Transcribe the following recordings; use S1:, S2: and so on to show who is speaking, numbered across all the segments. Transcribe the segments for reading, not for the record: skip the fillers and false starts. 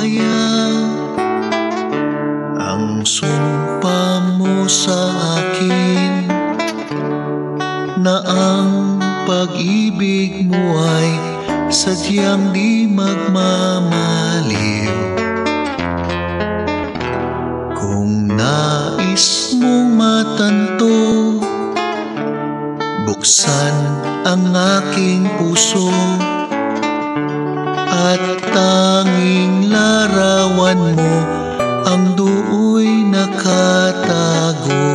S1: kaya ang sumpa mo sa akin na ang pag-ibig mo ay sadyang di magmamaliw? Kung nais mong matanto, buksan ang aking puso at tanging larawan mo ang duoy nakatago.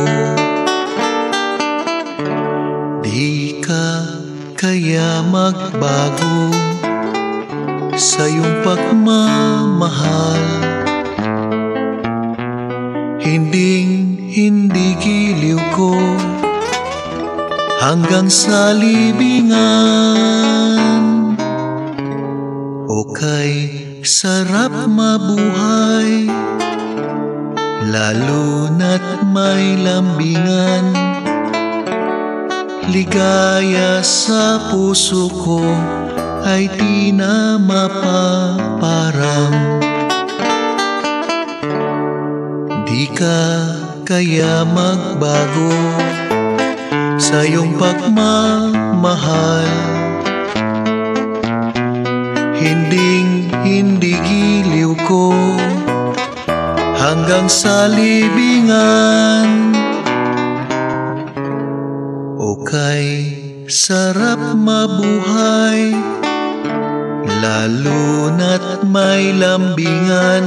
S1: Di ka kaya magbago sa iyong pagmamahal? Hindi giliw ko hanggang sa libingan. O kay sarap mabuhay, lalo na't may lambingan. Ligaya sa puso ko ay di na mapaparang. Di ka kaya magbago sa iyong pagmamahal? Hindi giliw ko hanggang sa libingan. O kay sarap mabuhay, lalo na't may lambingan.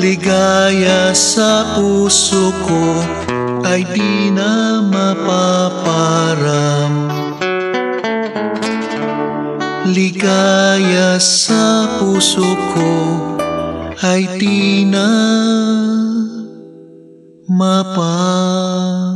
S1: Ligaya sa puso ko ay di na mapaparam. Ligaya sa puso ko ay di na mapaparam.